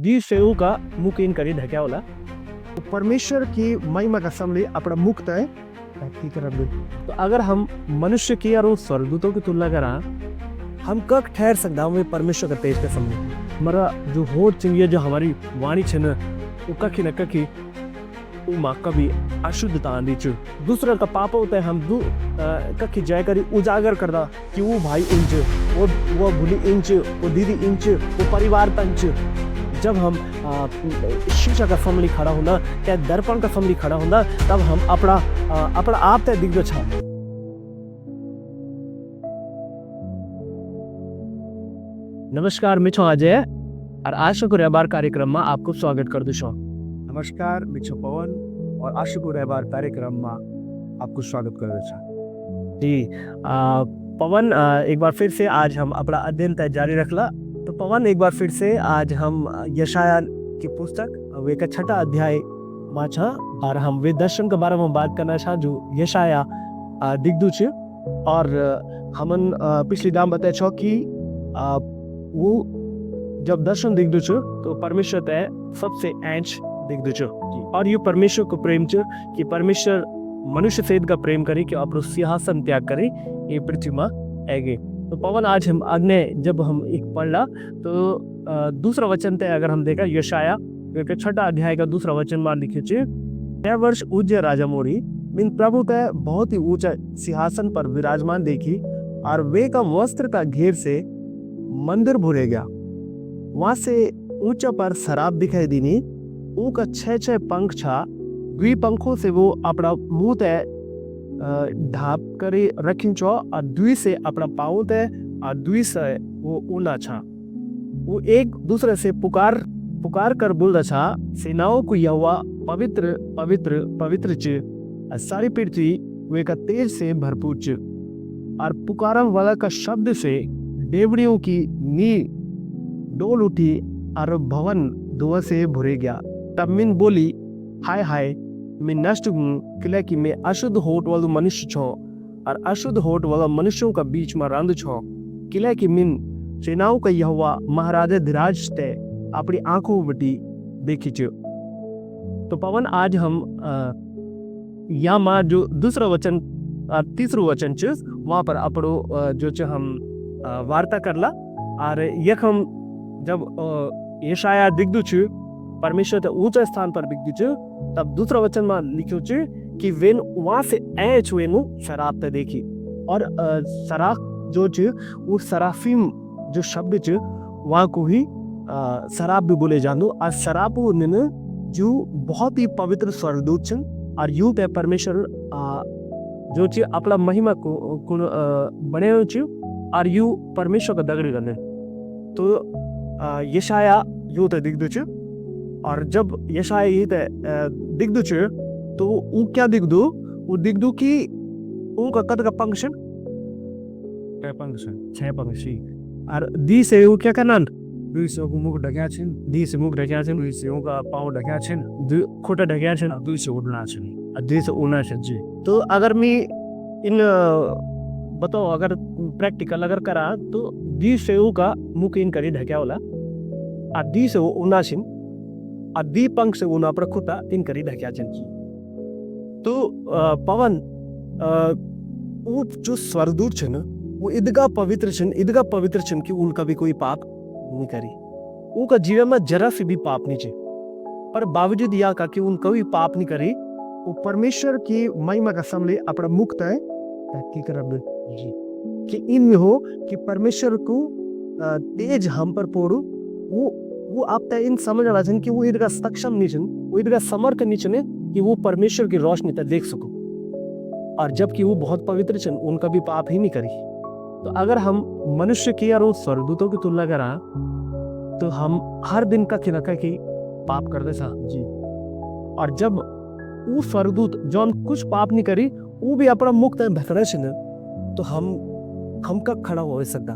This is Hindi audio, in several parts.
दी सेऊ का मुख इन करी ढक्या होला। परमेश्वर की महिमा का समले अपना मुक्त है की तरफ भी। तो अगर हम मनुष्य की और स्वर्गदूतों की तुलना करा, हम कक ठहर सकता हूँ परमेश्वर का तेज के सामने। हमारा जो हो चाहिए, जो हमारी वाणी छे न, वो कखी न कखी माँ कभी अशुद्धता आंदी च। दूसरा का पाप होता है, हम कखी जाय करी उजागर करदा कि वो भाई इंच, वो भूली इंच, वो दीदी इंच, वो परिवार पंच। जब हम शीशा का सामने खड़ा होना या दर्पण का सामने खड़ा होना, तब हम अपना आप तय दिग्गज छा। नमस्कार, मैं छो अजय और आशा को रहबार कार्यक्रम में आपको स्वागत कर दू। नमस्कार, मैं छो पवन और आशा को रहबार कार्यक्रम में आपको स्वागत कर रहे जी पवन, एक बार फिर से आज हम अपना अध्ययन तय जारी रखला। तो पवन, एक बार फिर से आज हम यशाया की पुस्तक वे का 6ठा अध्याय में छा और हम वे दर्शन के बारे में बात करना छा जो यशाया दिग्दू छ। और हमन पिछली दाम बताए छो कि वो जब दर्शन दिग्दू छ तो परमेश्वर तय सबसे एंच दिग्दू छ। और ये परमेश्वर को प्रेम छ कि परमेश्वर मनुष्य सहित का प्रेम करे कि अपनो सिंहासन त्याग करे ये पृथ्वी में आएगे। तो पवन, आज हम अग्ने जब हम एक पढ़ला तो दूसरा वचन तय अगर हम देखा यशाया 6ठा अध्याय का दूसरा वचन में लिखे छे, 6 वर्ष उज्जय राजा मोरी बिन प्रभु तय बहुत ही ऊंचा सिंहासन पर विराजमान देखी और वे का वस्त्र का घेर से मंदिर भरे गया। वहां से ऊंचा पर शराब दिखाई दीनी, उनका 6 पंख छा। द्वि पंखों से वो अपना मुंह तय ढाप करे रखिन छो और द्वि से अपना पाँव तय और द्वि से वो ऊना छा। वो एक दूसरे से पुकार कर बोल रहा छा, सेनाओं को यहोवा पवित्र पवित्र पवित्र च, सारी पृथ्वी वे का तेज से भरपूर च। और पुकारम वाला का शब्द से डेवड़ियों की नींव डोल उठी और भवन धुआं से भरे गया। तब मिन बोली, हाय हाय, मैं नष्ट हूँ, क्योंकि मैं अशुद्ध होठ वाला मनुष्य छो और अशुद्ध होठ वाला मनुष्यों का बीच में रंध छो। क्योंकि मिन सेनाओं का यहोवा महाराजा धीराज ते अपनी आंखों बटी देखी छो। तो पवन, आज हम यहाँ माँ जो दूसरा वचन तीसरा वचन छ वहाँ पर अपनो जो छ हम वार्ता करला। और यख हम जब यशाया दिग्दू छ परमेश्वर के ऊंचा स्थान पर दिग्दू छ, तब दूसरा वचन में लिखो छ कि वेन वहां से ऐच वेनु शराब ते देखी। और शराब जो छ वो सराफिम जो शब्द छ वहाँ को ही शराब भी बोले जानो। और शराब ने जो बहुत ही पवित्र स्वर्गदूत छ और यूं पे परमेश्वर जो ची अपना महिमा को बने हुए ची और यू परमेश्वर का दगड़ी करने। तो यशाया यू ते दिग्दू छ। और जब यशाया ये ते दिग्दू छ तो वो क्या दिग्दू, वो दिग्दू की उनका कद का पंख 6 पंख। और दी से वो क्या करना, दुई से मुख ढक्या छिन, दी से मुख ढक्या छन, दुई से उनका पाँव ढक्या छिन, खोटा ढक्या छन, दुई से उड़ना छिन, दी से उड़ना छन जी। तो अगर मैं इन बताओ, अगर प्रैक्टिकल अगर करा तो दी से का मुख इन करी ढक्या होला और दी से वो उड़ना छिन और दी पंख से उना पर खुदा इन करी ढक्या छन। तो पवन, वो जो स्वर्गदूत छन वो इदगा पवित्र छन कि उनका भी कोई पाप नहीं करी। उनका जीवन में जरा से भी पाप नहीं छे, पर बावजूद यह का कि उनका भी पाप नहीं करी, वो परमेश्वर की महिमा का सामने अपना मुक्त है की तरफ जी कि इन में हो कि परमेश्वर को तेज हम पर पोड़ू। वो आप तय इन समझ रहा कि वो इधर सक्षम नहीं छन, वो इधर समर्थ नहीं छने कि वो परमेश्वर की रोशनी तक देख सको। और जबकि वो बहुत पवित्र छन, उनका भी पाप ही नहीं करी। तो अगर हम मनुष्य की और स्वर्गदूतों की तुलना करा तो हम हर दिन का खिनका की पाप कर दे जी। और जब वो स्वर्गदूत जो कुछ पाप नहीं करी वो भी अपना मुक्त भकड़े छन, तो हम कब खड़ा हो सकता,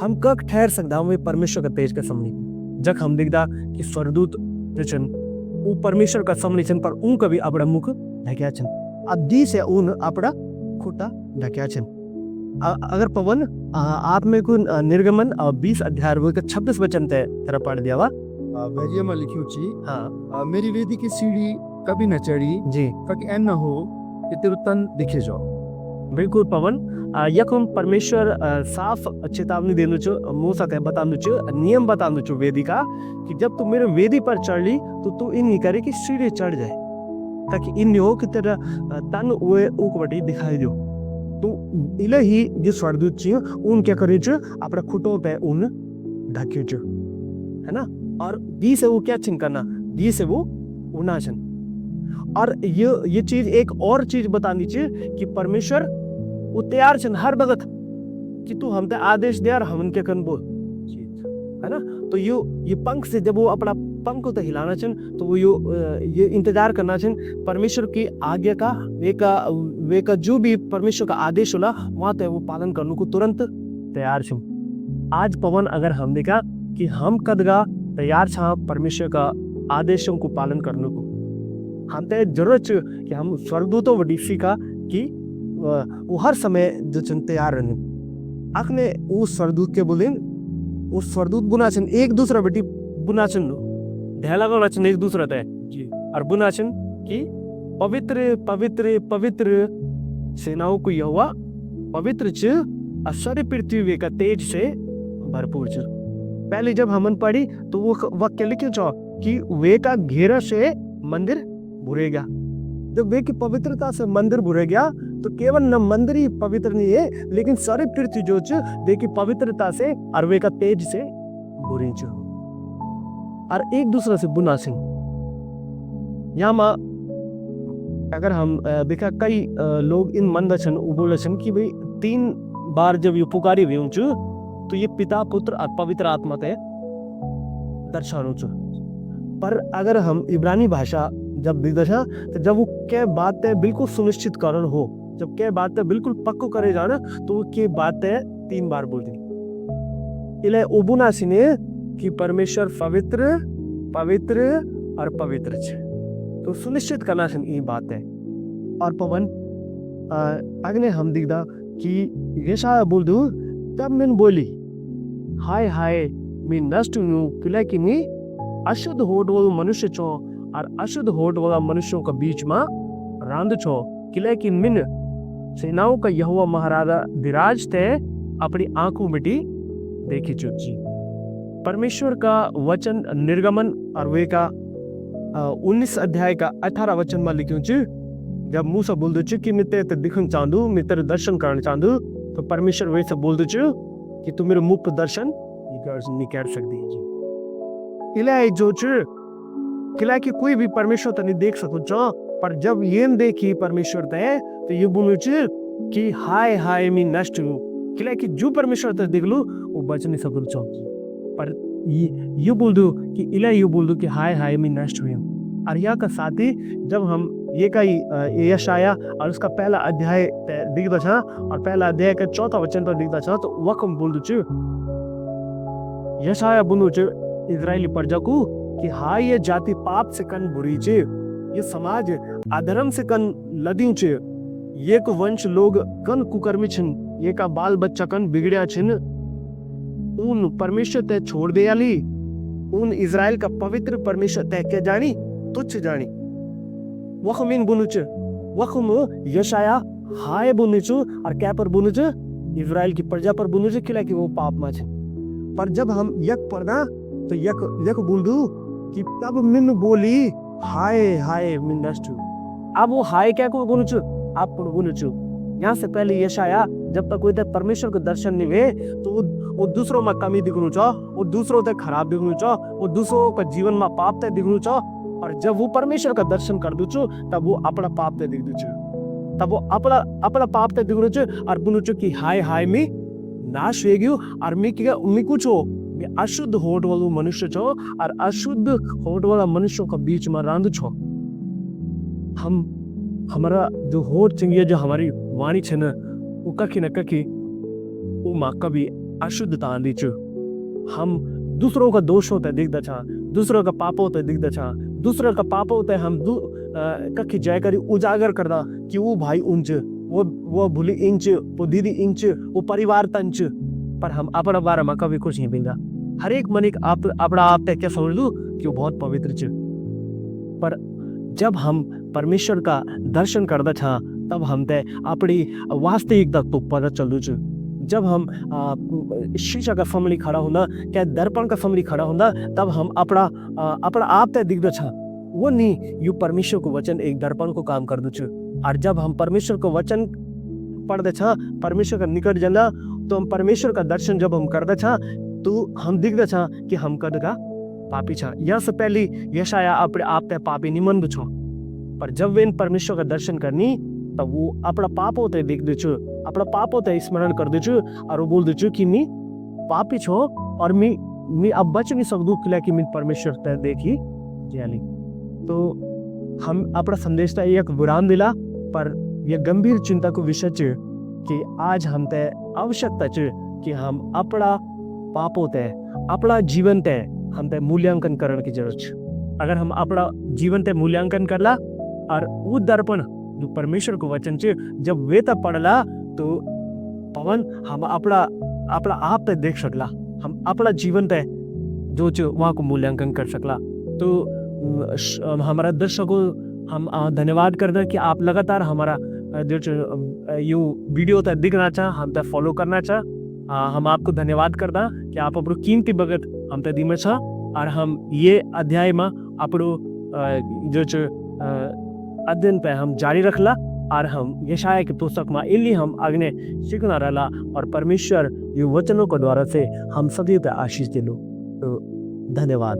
हम कब ठहर सकता हमें परमेश्वर का तेज के सामने। जब हम दिखता कि स्वर्गदूत जो छन वो परमेश्वर का सामने छन, पर उनका भी अपना मुख ढक्या छन और दी से उन अपना खोटा ढक्या छन। अगर पवन आप में को निर्गमन 20 अध्याय 26 वचन ते तरह पढ़ दिया वैरिया में लिखी ची हाँ मेरी वेदी की सीढ़ी कभी न चढ़ी जी ताकि ऐन न हो कि तेरे तन दिखे जाओ। बिल्कुल पवन यखम परमेश्वर साफ चेतावनी देनु च मूसा के बतानु च नियम बतानु च वेदी का कि जब तू मेरे वेदी पर चढ़ ली तो तू इन नहीं करे कि सीढ़ी चढ़ जाए ताकि इन हो कि तेरा तन वे ऊकवटी दिखाई दो। तो इले ही जो स्वर्गदूत छी उन क्या करे च अपना खुटों पे उन ढके च है ना। और दी से वो क्या चिन करना दी से वो उनाचन। और ये चीज एक और चीज बतानी चाहिए कि परमेश्वर वो तैयार छन हर वक्त कि तू हमते आदेश दे और हम उनके कन बोल है ना। तो ये पंख से जब वो अपना पंख को तो हिलाना चन तो वो ये इंतजार करना चन परमेश्वर की आज्ञा का वे का जो भी परमेश्वर का आदेश होला वहां तक वो पालन करने को तुरंत तैयार छन। आज पवन अगर हम देखा कि हम कदगा तैयार छा परमेश्वर का आदेशों को पालन करने को हम ते जरूरत कि हम स्वर्गदूतों वडी सीखा कि वो हर समय जो चन तैयार रहने आखने वो स्वर्गदूत के बोले वो स्वर्गदूत बुनाचन एक दूसरा बेटी बुनाचन ढेला गलाचन एक दूसरा तय जी और बुनाचन कि पवित्र पवित्र पवित्र सेनाओं को यहोवा पवित्र च सारी पृथ्वी का तेज से भरपूर च। पहले जब हमन पढ़ी तो वो वाक्य लिखे छो कि वे का घेरा से मंदिर भरेगा। जब वे की पवित्रता से मंदिर भरे गया तो केवल न मंदिर ही पवित्र नहीं है लेकिन सारी पृथ्वी जो वे की पवित्रता से और वे का तेज से भरी च और एक दूसरे से बुना सिंह। यहाँ अगर हम देखा कई लोग इन मंदन बोलछन कि भाई 3 बार जब ये पुकारी हुई तो ये पिता पुत्र और पवित्र आत्मा ते दर्शानु च। पर अगर हम इब्रानी भाषा जब दिखा तो जब वो क्या बात है बिल्कुल सुनिश्चित कारण हो जब क्या बात है बिल्कुल पक्को करे जाना तो वो क्या बात है 3 बार बोल दी इले उबुना सिने कि परमेश्वर पवित्र पवित्र और पवित्र छे तो सुनिश्चित करना सन ये बात है। और पवन अगले हम दिखदा कि यशाया बोल दू तब मैंने बोली हाय हाय मैं नष्ट हूँ क्योंकि मैं अशुद्ध होठ वाला मनुष्य छो और अशुद्ध होठ वाला मनुष्यों का बीच में रांध छो क्योंकि मिन सेनाओं का यहोवा महाराजा विराज थे अपनी आंखों मिटी देखी चुकी। परमेश्वर का वचन निर्गमन और वे का 19 अध्याय का 18 वचन में लिखूं जब मूसा बोल दो कि मैं तेरे दिखना चाहूँ मैं तेरे दर्शन करना चाहूँ तो परमेश्वर वैसे बोल दो कि तू मेरे मुख पर दर्शन नहीं कर सकती इलाही जो किला की कोई भी परमेश्वर तो नहीं देख सको पर जब ये देखी परमेश्वर तय तो ये बोलू कि हाय हाय मैं नष्ट हूँ किला की जो परमेश्वर तक देख लो वो बच नहीं सको पर ये बोल दो कि इला ये बोल दो कि हाय हाय मैं नष्ट हुई हूँ। और यह का साथ ही जब हम ये का यशाया और उसका पहला अध्याय दिखता था और पहला अध्याय का 4था वचन पर दिखता था तो वकम बोल दो यशाया बोलो इजरायली प्रजा को कि हाय ये जाति पाप से कन बुरी चे ये समाज अधर्म से कन लदी चे ये को वंश लोग कन कुकर्मी छिन ये का बाल बच्चा कन बिगड़िया छिन उन परमेश्वर तय छोड़ दे आली उन इजराइल का पवित्र परमेश्वर तय के जानी तुच्छ जानी वखमीन बुनुच वखम यशाया हाय बुनुचु और क्या पर बुनुच इजराइल की प्रजा पर बुनुच खिला कि वो पाप में छे। पर जब हम यक पढ़ना तो यक बोल दू कि तब मिन बोली हाय हाय मिन नष्ट। अब वो हाय क्या को बुनुच आप बुनुचु यहाँ से पहले यशाया जब तक कोई परमेश्वर को दर्शन नहीं हुए तो वो दूसरों में कमी दिखनु चा वो दूसरों तक खराब दिखनु चा वो दूसरों का जीवन में पाप तक दिखनु चा और जब वो परमेश्वर का दर्शन कर दू तब वो अपना पाप तक दिख दू तब वो अपना पाप तक दिखनु च और बुनु च कि हाय हाय मी नाश हो गयो और मी कुछ हो मैं अशुद्ध होठ वाला मनुष्य छो और अशुद्ध होठ वाला मनुष्यों का बीच में रांध छो। हम हमारा जो होठ चाहिए जो हमारी वाणी छे न वो कखी न कखी वो माँ कभी अशुद्धता आंदी च हम दूसरों का दोष होता है दिखता छा दूसरों का पाप होता है दिखता छा दूसरों का पाप होता है हम कखी जय करी उजागर करदा कि वो भाई उंच वो भूली इंच वो दीदी इंच वो परिवार तंच पर हम अपना बारे में कभी कुछ नहीं बिंदा हर एक मनिक आप अपना आप तक क्या समझ लू कि वो बहुत पवित्र च। पर जब हम परमेश्वर का दर्शन करदा छा तब हम ते अपनी वास्तविकता तो पता चलू च। जब हम शीशा का सामने खड़ा होना क्या दर्पण का सामने खड़ा होना तब हम अपना आप ते दिखदा छा। वो नहीं यू परमेश्वर को वचन एक दर्पण को काम कर दू च। और जब हम परमेश्वर को वचन पढ़ते छा परमेश्वर का निकट जला तो हम परमेश्वर का दर्शन जब हम करते छा तो हम दिखता छा कि हम कद का पापी छा। यह से पहले यशाया अपने आप ते पापी निमन दु छो। पर जब वे परमेश्वर का दर्शन करनी तब वो अपना पापों ते देख दे छु, अपना पापों ते स्मरण कर दे छु और वो बोल दे छु कि मी पापी छो और मी अब बच नहीं सकदू किला कि मी परमेश्वर ते देखी जाली। तो हम अपना संदेश ता एक विराम दिला पर यह गंभीर चिंता को विषय च कि आज हम ते आवश्यकता च कि हम अपना पापों ते अपना जीवन ते हम ते मूल्यांकन करने की जरूरत छ। अगर हम अपना जीवन ते मूल्यांकन करला और वो दर्पण जो परमेश्वर को वचन च जब वे तब पढ़ला तो पवन हम अपना आप ते देख सकला, हम अपना जीवन ते जो च वहाँ को मूल्यांकन कर सकला। तो हमारा दर्शकों हम धन्यवाद करना कि आप लगातार हमारा जो यू वीडियो तक दिखना चाह हम तक फॉलो करना चाह। हम आपको धन्यवाद करना कि आप अपनो कीमती बगत हम तक दीमे छा और हम ये अध्याय में अपनो जो अध्ययन पे हम जारी रखला और हम यशाया की पुस्तक में इल्ली हम आगे सीखना रहला और परमेश्वर ये वचनों के द्वारा से हम सभी पे आशीष दिलो। तो धन्यवाद।